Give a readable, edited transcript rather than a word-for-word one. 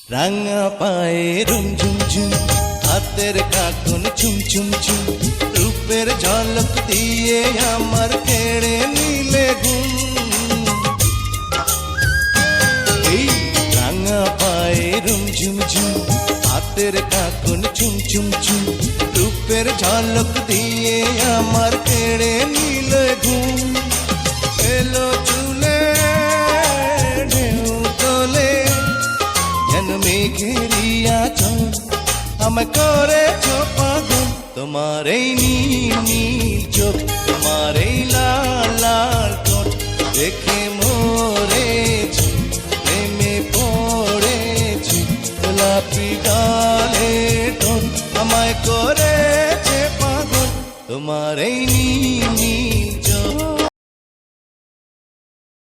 রাঙা পায়ে রুম ঝুম ঝুম, হাতের কাটুন চুম চুম চুম, রূপের ঝলক দিয়ে আমার কেড়ে নিলে ঘুম। এই রাঙা পায়ে রুম ঝুম ঝুম, হাতের কাটুন চুম চুম চুম, রূপের ঝলক দিয়ে আমার কেড়ে নিলে ঘুম। এলো চুলে ঢেউ তোলে যেন মেঘেরিয়া চল, আমায় করেছো পাগল তোমার এই নীল নীল চোখ, তোমার এই লাল লাল ঠোঁট দেখে মরেছি, প্রেমে পড়েছি। গোলাপি গালে ঠোঁট আমায় করেছে পাগল তোমার এই নীল